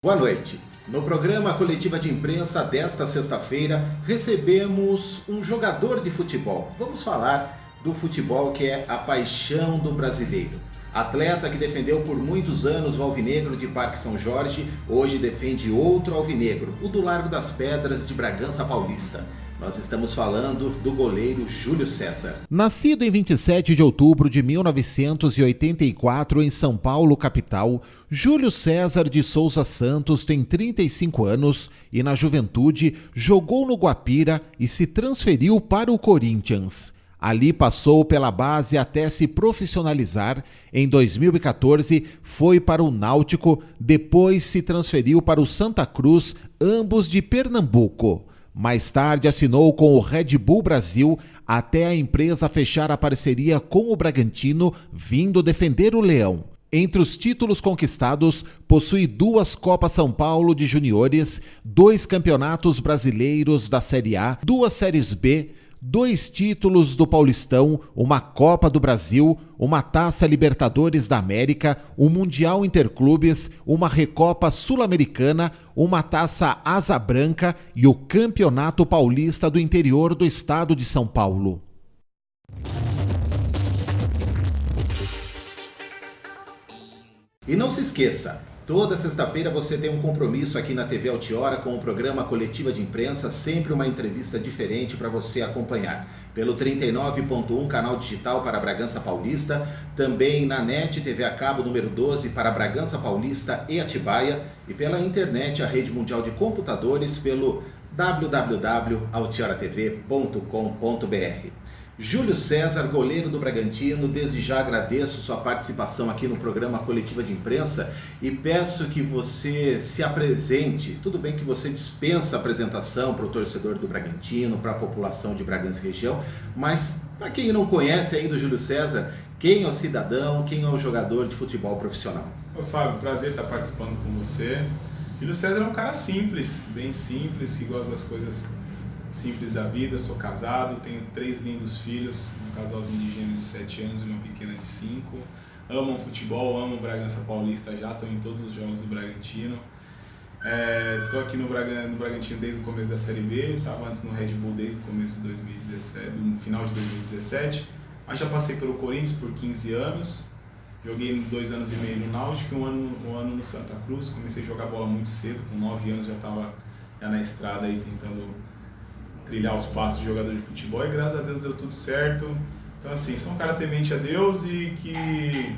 Boa noite. No programa Coletiva de Imprensa desta sexta-feira, recebemos um jogador de futebol. Vamos falar do futebol que é a paixão do brasileiro. Atleta que defendeu por muitos anos o Alvinegro de Parque São Jorge, hoje defende outro Alvinegro, o do Largo das Pedras de Bragança Paulista. Nós estamos falando do goleiro Júlio César. Nascido em 27 de outubro de 1984 em São Paulo, capital, Júlio César de Souza Santos tem 35 anos e na juventude jogou no Guapira e se transferiu para o Corinthians. Ali passou pela base até se profissionalizar. Em 2014 foi para o Náutico, depois se transferiu para o Santa Cruz, ambos de Pernambuco. Mais tarde assinou com o Red Bull Brasil até a empresa fechar a parceria com o Bragantino, vindo defender o Leão. Entre os títulos conquistados, possui 2 Copas São Paulo de Juniores, 2 Campeonatos Brasileiros da Série A, 2 Séries B, 2 títulos do Paulistão, uma Copa do Brasil, uma Taça Libertadores da América, um Mundial Interclubes, uma Recopa Sul-Americana, uma Taça Asa Branca e o Campeonato Paulista do interior do estado de São Paulo. E não se esqueça, toda sexta-feira você tem um compromisso aqui na TV Altiora com o programa Coletiva de Imprensa, sempre uma entrevista diferente para você acompanhar. Pelo 39.1 canal digital para Bragança Paulista, também na NET TV a cabo número 12 para Bragança Paulista e Atibaia e pela internet a rede mundial de computadores pelo www.altioratv.com.br. Júlio César, goleiro do Bragantino, desde já agradeço sua participação aqui no programa Coletiva de Imprensa e peço que você se apresente. Tudo bem que você dispensa a apresentação para o torcedor do Bragantino, para a população de Bragança e região, mas para quem não conhece ainda o Júlio César, quem é o cidadão, quem é o jogador de futebol profissional? Ô Fábio, prazer estar participando com você. Júlio César é um cara simples, bem simples, que gosta das coisas simples da vida. Sou casado, tenho 3 lindos filhos, um casalzinho de gêmeos de 7 anos e uma pequena de 5. Amam futebol, amam Bragança Paulista, já estão em todos os jogos do Bragantino. Estou aqui no Bragantino desde o começo da Série B, estava antes no Red Bull desde o começo de 2017, no final de 2017, mas já passei pelo Corinthians por 15 anos, joguei 2 anos e meio no Náutico e um ano no Santa Cruz. Comecei a jogar bola muito cedo, com 9 anos já estava na estrada aí tentando trilhar os passos de jogador de futebol e graças a Deus deu tudo certo. Então assim, sou um cara temente a Deus e que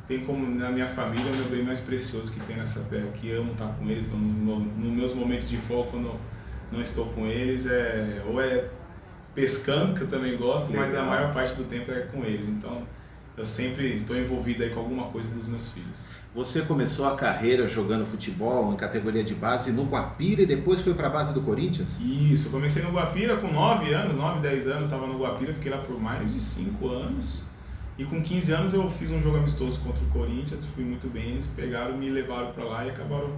tem como na minha família o meu bem mais precioso que tem nessa terra, que amo estar com eles. Então, nos meus momentos de folga, quando não estou com eles, ou é pescando, que eu também gosto, mas a maior parte do tempo é com eles. Então eu sempre estou envolvido aí com alguma coisa dos meus filhos. Você começou a carreira jogando futebol em categoria de base no Guapira e depois foi para a base do Corinthians? Isso, eu comecei no Guapira com 9 anos, 9, 10 anos, estava no Guapira, fiquei lá por mais de 5 anos. E com 15 anos eu fiz um jogo amistoso contra o Corinthians, fui muito bem, eles me levaram para lá e acabaram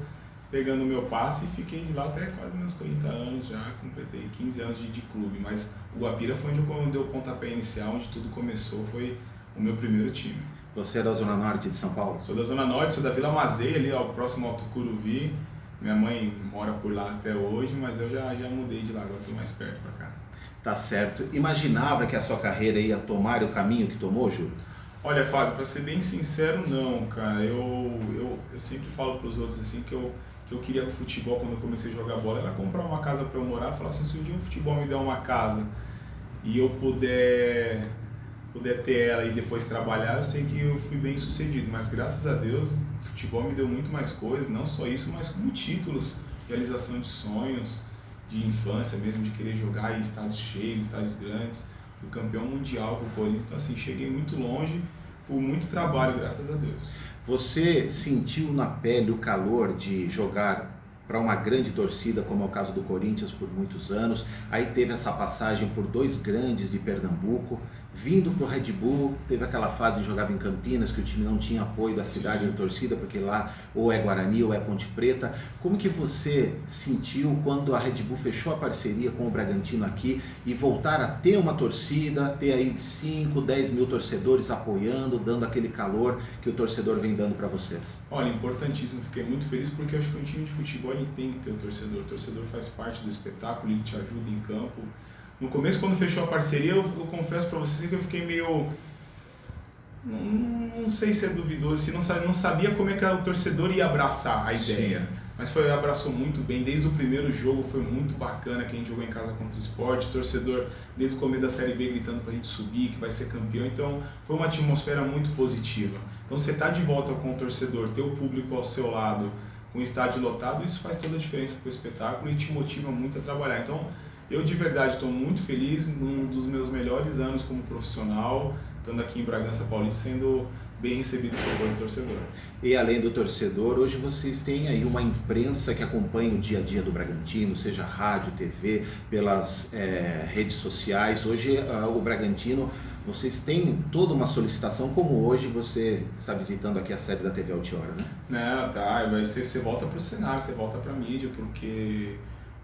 pegando o meu passe e fiquei de lá até quase meus 30 anos já, completei 15 anos de clube. Mas o Guapira foi onde eu dei o pontapé inicial, onde tudo começou, foi o meu primeiro time. Você é da Zona Norte de São Paulo? Sou da Zona Norte, sou da Vila Mazei, ali ao próximo ao Tucuruvi. Minha mãe mora por lá até hoje, mas eu já mudei de lá, agora estou mais perto para cá. Tá certo. Imaginava que a sua carreira ia tomar o caminho que tomou, Júlio? Olha, Fábio, para ser bem sincero, não, cara. Eu sempre falo para os outros assim que eu queria com o futebol, quando eu comecei a jogar bola, era comprar uma casa para eu morar. Falar assim, se um dia o futebol me der uma casa e eu puder ter ela e depois trabalhar, eu sei que eu fui bem sucedido, mas graças a Deus o futebol me deu muito mais coisas, não só isso, mas como títulos, realização de sonhos, de infância mesmo, de querer jogar em estádios cheios, estádios grandes. Fui campeão mundial com o Corinthians, então assim, cheguei muito longe por muito trabalho, graças a Deus. Você sentiu na pele o calor de jogar para uma grande torcida, como é o caso do Corinthians por muitos anos, aí teve essa passagem por dois grandes de Pernambuco, vindo para o Red Bull, teve aquela fase que jogava em Campinas, que o time não tinha apoio da cidade, da torcida, porque lá ou é Guarani ou é Ponte Preta. Como que você sentiu quando a Red Bull fechou a parceria com o Bragantino aqui e voltar a ter uma torcida, ter aí 5, 10 mil torcedores apoiando, dando aquele calor que o torcedor vem dando para vocês? Olha, importantíssimo, fiquei muito feliz porque eu acho que um time de futebol ele tem que ter o torcedor faz parte do espetáculo, ele te ajuda em campo. No começo, quando fechou a parceria, eu confesso para vocês que eu fiquei meio... Não sei se é duvidoso, não sabia como é que o torcedor ia abraçar a ideia. Sim. Mas abraçou muito bem, desde o primeiro jogo foi muito bacana, que a gente jogou em casa contra o Sport, o torcedor desde o começo da Série B gritando pra gente subir, que vai ser campeão, então foi uma atmosfera muito positiva. Então você tá de volta com o torcedor, ter o público ao seu lado, com o estádio lotado, isso faz toda a diferença pro espetáculo e te motiva muito a trabalhar. Então eu de verdade estou muito feliz, num dos meus melhores anos como profissional, estando aqui em Bragança Paulista, sendo bem recebido por todo o torcedor. E além do torcedor, hoje vocês têm aí uma imprensa que acompanha o dia a dia do Bragantino, seja rádio, TV, pelas redes sociais. Hoje o Bragantino, vocês têm toda uma solicitação, como hoje você está visitando aqui a sede da TV Altiora, né? Não, tá, você volta para o cenário, você volta para a mídia, porque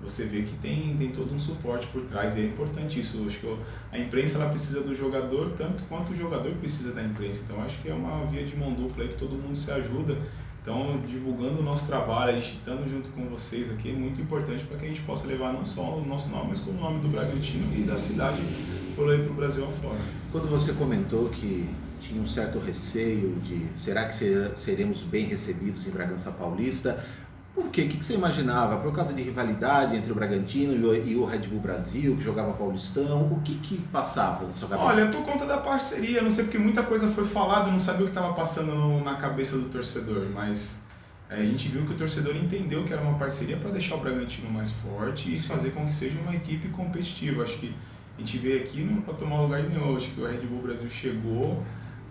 você vê que tem todo um suporte por trás e é importante isso. Eu acho que a imprensa ela precisa do jogador tanto quanto o jogador precisa da imprensa. Então acho que é uma via de mão dupla aí que todo mundo se ajuda. Então divulgando o nosso trabalho, a gente estando junto com vocês aqui é muito importante para que a gente possa levar não só o nosso nome, mas como o nome do Bragantino e da cidade por aí para o Brasil afora. Quando você comentou que tinha um certo receio de será que seremos bem recebidos em Bragança Paulista, por quê? O que você imaginava? Por causa de rivalidade entre o Bragantino e o Red Bull Brasil, que jogava Paulistão? O que passava na sua cabeça? Olha, por conta da parceria, não sei porque muita coisa foi falada, eu não sabia o que estava passando na cabeça do torcedor, mas a gente viu que o torcedor entendeu que era uma parceria para deixar o Bragantino mais forte e fazer com que seja uma equipe competitiva. Acho que a gente veio aqui não para tomar lugar nenhum, acho que o Red Bull Brasil chegou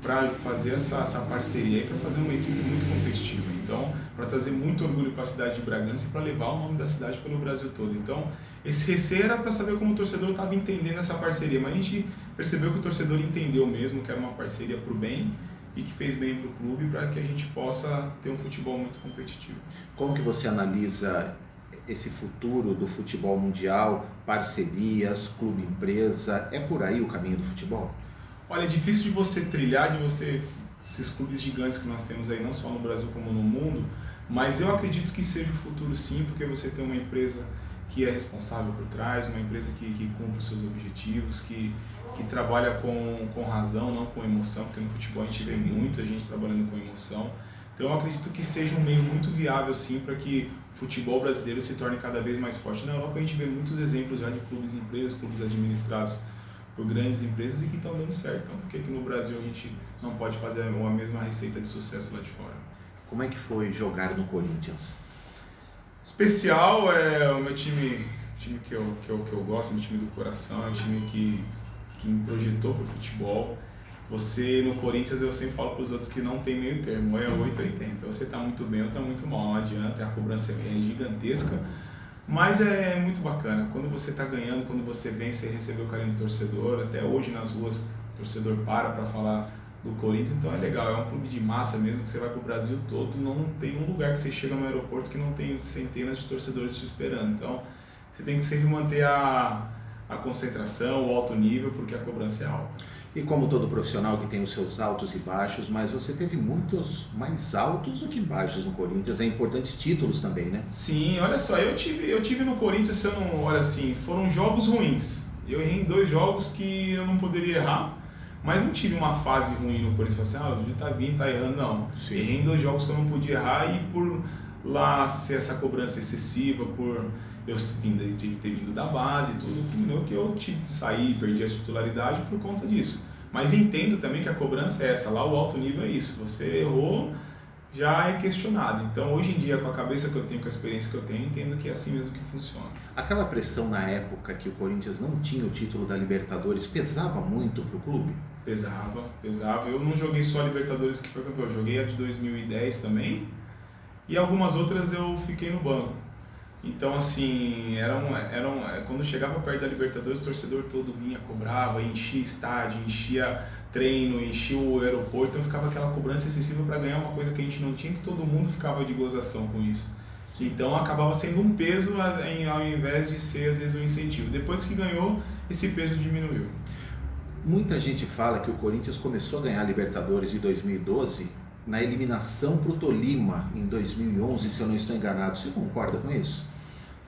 para fazer essa parceria e para fazer uma equipe muito competitiva. Então, para trazer muito orgulho para a cidade de Bragança e para levar o nome da cidade pelo Brasil todo. Então, esse receio era para saber como o torcedor estava entendendo essa parceria, mas a gente percebeu que o torcedor entendeu mesmo que era uma parceria para o bem e que fez bem para o clube para que a gente possa ter um futebol muito competitivo. Como que você analisa esse futuro do futebol mundial, parcerias, clube-empresa? É por aí o caminho do futebol? Olha, é difícil de você trilhar, esses clubes gigantes que nós temos aí, não só no Brasil como no mundo, mas eu acredito que seja o futuro sim, porque você tem uma empresa que é responsável por trás, uma empresa que cumpre os seus objetivos, que trabalha com razão, não com emoção, porque no futebol a gente vê muita gente trabalhando com emoção. Então eu acredito que seja um meio muito viável sim para que o futebol brasileiro se torne cada vez mais forte. Na Europa a gente vê muitos exemplos já de clubes e empresas, clubes administrados por grandes empresas e que estão dando certo. Então, por que no Brasil a gente não pode fazer a mesma receita de sucesso lá de fora? Como é que foi jogar no Corinthians? Especial, é o meu time que eu gosto, meu time do coração, é um time que me projetou para o futebol. Você no Corinthians, eu sempre falo para os outros que não tem meio termo, é 880. Você está muito bem ou está muito mal, não adianta, a cobrança é gigantesca. Mas é muito bacana, quando você está ganhando, quando você vence, você recebeu o carinho do torcedor, até hoje nas ruas o torcedor para falar do Corinthians, então é legal, é um clube de massa mesmo, que você vai para o Brasil todo, não tem um lugar que você chega no aeroporto que não tem centenas de torcedores te esperando, então você tem que sempre manter a concentração, o alto nível, porque a cobrança é alta. E como todo profissional que tem os seus altos e baixos, mas você teve muitos mais altos do que baixos no Corinthians, importantes títulos também, né? Sim, olha só, eu tive no Corinthians, olha assim, foram jogos ruins. Eu errei em 2 jogos que eu não poderia errar, mas não tive uma fase ruim no Corinthians, o Júlio tá vindo, tá errando, não. Sim. Errei em 2 jogos que eu não podia errar e por lá ser essa cobrança excessiva, por eu ter vindo da base e tudo, culminou que eu saí, perdi a titularidade por conta disso. Mas entendo também que a cobrança é essa, lá o alto nível é isso, você errou, já é questionado. Então hoje em dia, com a cabeça que eu tenho, com a experiência que eu tenho, entendo que é assim mesmo que funciona. Aquela pressão na época que o Corinthians não tinha o título da Libertadores, pesava muito pro clube? Pesava. Eu não joguei só a Libertadores que foi campeão, eu joguei a de 2010 também, e algumas outras eu fiquei no banco. Então, assim, quando chegava perto da Libertadores, o torcedor todo vinha, cobrava, enchia estádio, enchia treino, enchia o aeroporto, então ficava aquela cobrança excessiva para ganhar uma coisa que a gente não tinha, que todo mundo ficava de gozação com isso. Então acabava sendo um peso ao invés de ser, às vezes, um incentivo. Depois que ganhou, esse peso diminuiu. Muita gente fala que o Corinthians começou a ganhar a Libertadores em 2012 na eliminação para o Tolima em 2011, se eu não estou enganado. Você concorda com isso?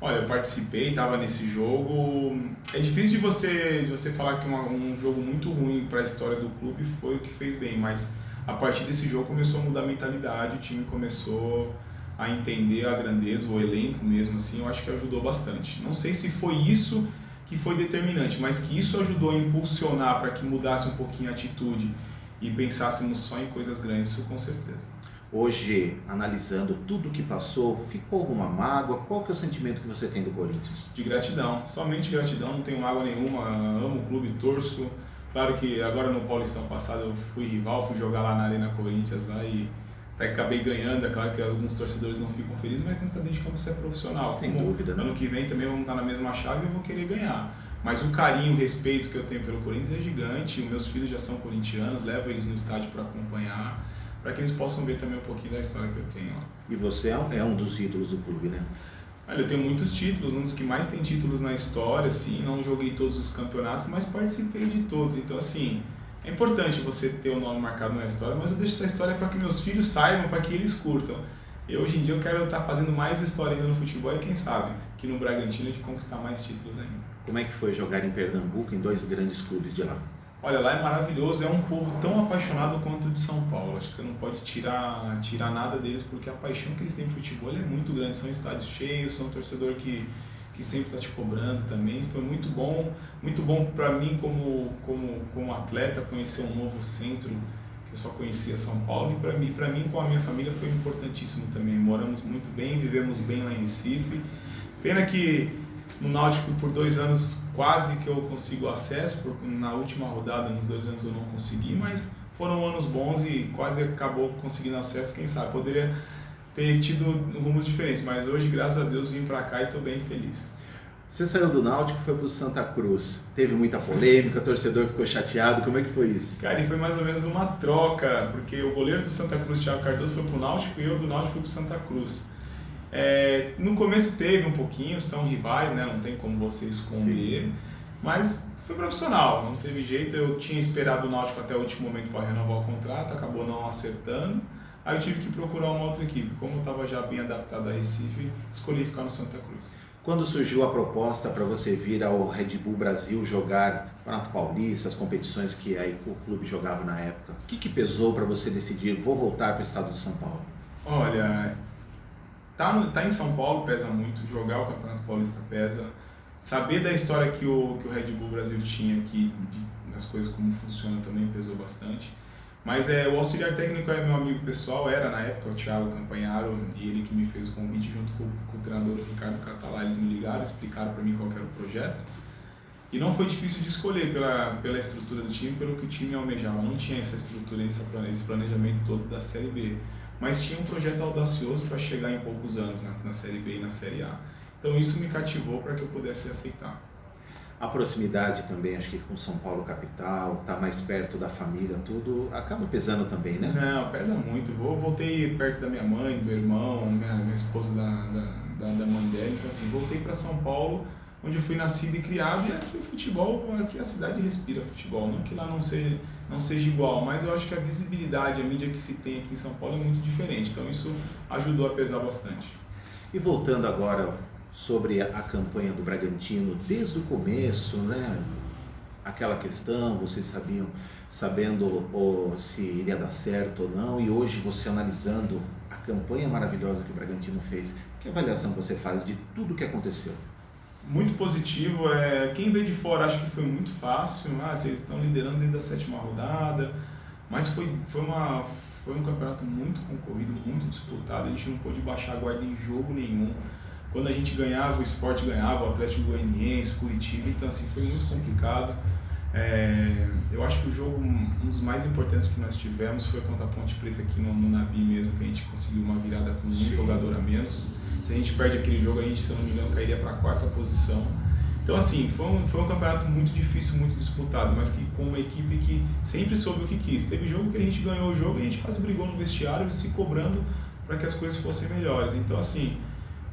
Olha, eu participei, estava nesse jogo. É difícil de você falar que um jogo muito ruim para a história do clube foi o que fez bem, mas a partir desse jogo começou a mudar a mentalidade, o time começou a entender a grandeza, o elenco mesmo, assim, eu acho que ajudou bastante. Não sei se foi isso que foi determinante, mas que isso ajudou a impulsionar para que mudasse um pouquinho a atitude e pensássemos só em coisas grandes, isso com certeza. Hoje, analisando tudo o que passou, ficou alguma mágoa? Qual que é o sentimento que você tem do Corinthians? De gratidão, somente gratidão, não tenho mágoa nenhuma, amo o clube, torço. Claro que agora no Paulistão passado eu fui rival, fui jogar lá na Arena Corinthians lá e até acabei ganhando. É claro que alguns torcedores não ficam felizes, mas quando você está dentro de campo você é profissional. Sem dúvida, né? Ano que vem também vamos estar na mesma chave e eu vou querer ganhar. Mas o carinho, o respeito que eu tenho pelo Corinthians é gigante. Meus filhos já são corintianos, levo eles no estádio para acompanhar, para que eles possam ver também um pouquinho da história que eu tenho. E você é um dos ídolos do clube, né? Olha, eu tenho muitos títulos, um dos que mais tem títulos na história, assim, não joguei todos os campeonatos, mas participei de todos. Então, assim, é importante você ter o nome marcado na história, mas eu deixo essa história para que meus filhos saibam, para que eles curtam. Hoje em dia eu quero estar fazendo mais história ainda no futebol e quem sabe que no Bragantino de conquistar mais títulos ainda. Como é que foi jogar em Pernambuco, em dois grandes clubes de lá? Olha, lá é maravilhoso, é um povo tão apaixonado quanto o de São Paulo. Acho que você não pode tirar nada deles, porque a paixão que eles têm por futebol é muito grande. São estádios cheios, são torcedor que sempre está te cobrando também. Foi muito bom para mim como atleta conhecer um novo centro, que eu só conhecia São Paulo. E para mim com a minha família foi importantíssimo também. Moramos muito bem, vivemos bem lá em Recife. Pena que no Náutico por 2 anos quase que eu consigo acesso, porque na última rodada, nos 2 anos eu não consegui, mas foram anos bons e quase acabou conseguindo acesso, quem sabe, poderia ter tido rumos diferentes, mas hoje, graças a Deus, vim pra cá e estou bem feliz. Você saiu do Náutico e foi pro Santa Cruz, teve muita polêmica, o torcedor ficou chateado, como é que foi isso? Cara, e foi mais ou menos uma troca, porque o goleiro do Santa Cruz, Thiago Cardoso, foi pro Náutico e eu do Náutico fui pro Santa Cruz. No começo teve um pouquinho, são rivais, né? Não tem como você esconder, sim, mas foi profissional, não teve jeito. Eu tinha esperado o Náutico até o último momento para renovar o contrato, acabou não acertando, aí eu tive que procurar uma outra equipe. Como eu estava já bem adaptado a Recife, escolhi ficar no Santa Cruz. Quando surgiu a proposta para você vir ao Red Bull Brasil jogar Campeonato Paulista, as competições que aí o clube jogava na época, o que pesou para você decidir, vou voltar para o estado de São Paulo? Olha, tá em São Paulo pesa muito, jogar o Campeonato Paulista pesa, saber da história que o Red Bull Brasil tinha aqui, das coisas como funciona também pesou bastante. Mas o auxiliar técnico é meu amigo pessoal, era na época o Thiago Campanharo, e ele que me fez o convite junto com o treinador Ricardo Catalá. Eles me ligaram, explicaram para mim qual era o projeto. E não foi difícil de escolher pela estrutura do time, pelo que o time almejava. Não tinha essa estrutura, esse planejamento todo da Série B. Mas tinha um projeto audacioso para chegar em poucos anos na Série B e na Série A. Então isso me cativou para que eu pudesse aceitar. A proximidade também, acho que com São Paulo capital, tá mais perto da família, tudo, acaba pesando também, né? Não, pesa muito. Voltei perto da minha mãe, do meu irmão, minha esposa da mãe dela. Então assim, voltei para São Paulo, onde eu fui nascido e criado, e aqui o futebol, aqui a cidade respira futebol. Não que lá não seja igual, mas eu acho que a visibilidade, a mídia que se tem aqui em São Paulo é muito diferente. Então isso ajudou a pesar bastante. E voltando agora sobre a campanha do Bragantino, desde o começo, né? Aquela questão, vocês sabendo se iria dar certo ou não, e hoje você analisando a campanha maravilhosa que o Bragantino fez, que avaliação você faz de tudo que aconteceu? Muito positivo. Quem vê de fora acha que foi muito fácil, vocês estão liderando desde a 7ª rodada, mas foi um campeonato muito concorrido, muito disputado, a gente não pôde baixar a guarda em jogo nenhum. Quando a gente ganhava, o Sport ganhava, o Atlético Goianiense, Curitiba, então assim, foi muito complicado. Eu acho que o jogo, um dos mais importantes que nós tivemos foi contra a Ponte Preta aqui no Nabi mesmo, que a gente conseguiu uma virada com um jogador a menos. Se Se a gente perde aquele jogo, a gente, se eu não me engano, cairia para a 4ª posição. Então, assim, foi um campeonato muito difícil, muito disputado, mas que com uma equipe que sempre soube o que quis. Teve jogo que a gente ganhou o jogo e a gente quase brigou no vestiário, se cobrando para que as coisas fossem melhores. Então, assim,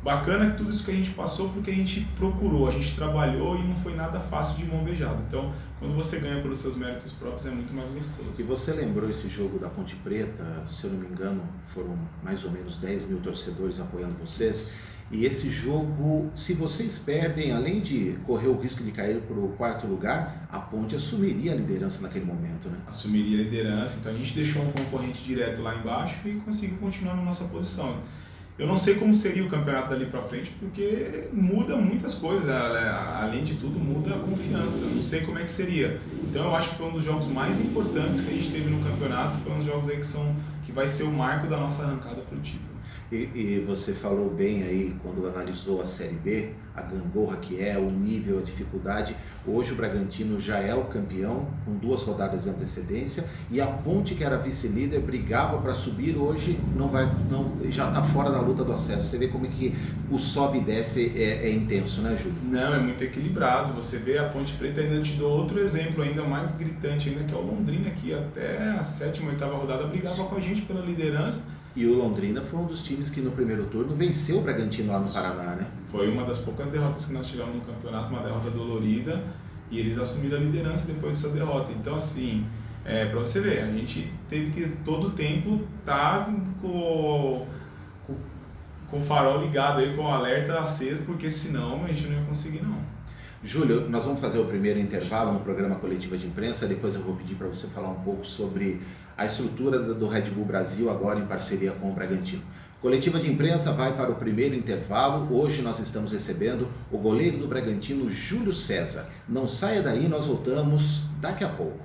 bacana tudo isso que a gente passou porque a gente procurou, a gente trabalhou e não foi nada fácil de mão beijada. Então, quando você ganha pelos seus méritos próprios, é muito mais gostoso. E você lembrou esse jogo da Ponte Preta? Se eu não me engano, foram mais ou menos 10 mil torcedores apoiando vocês. E esse jogo, se vocês perdem, além de correr o risco de cair para o 4º lugar, a Ponte assumiria a liderança naquele momento, né? Assumiria a liderança, então a gente deixou um concorrente direto lá embaixo e conseguiu continuar na nossa posição. Eu não sei como seria o campeonato dali para frente, porque muda muitas coisas, além de tudo muda a confiança, não sei como é que seria. Então eu acho que foi um dos jogos mais importantes que a gente teve no campeonato, foi um dos jogos aí que vai ser o marco da nossa arrancada para o título. E você falou bem aí, quando analisou a Série B, a gangorra que é, o nível, a dificuldade. Hoje o Bragantino já é o campeão, com 2 rodadas de antecedência, e a Ponte, que era vice-líder, brigava para subir, hoje já está fora da luta do acesso. Você vê como é que o sobe e desce é intenso, né, Júlio? Não, é muito equilibrado. Você vê a Ponte Preta, ainda te dou outro exemplo ainda mais gritante ainda, que é o Londrina, que até a 7ª, 8ª rodada brigava com a gente pela liderança. E o Londrina foi um dos times que no primeiro turno venceu o Bragantino lá no Paraná, né? Foi uma das poucas derrotas que nós tivemos no campeonato, uma derrota dolorida, e eles assumiram a liderança depois dessa derrota. Então, assim, para você ver, a gente teve que todo o tempo estar com o farol ligado, aí, com o alerta aceso, porque senão a gente não ia conseguir, não. Júlio, nós vamos fazer o primeiro intervalo no programa Coletiva de Imprensa, depois eu vou pedir para você falar um pouco sobre a estrutura do Red Bull Brasil, agora em parceria com o Bragantino. Coletiva de Imprensa vai para o primeiro intervalo. Hoje nós estamos recebendo o goleiro do Bragantino, Júlio César. Não saia daí, nós voltamos daqui a pouco.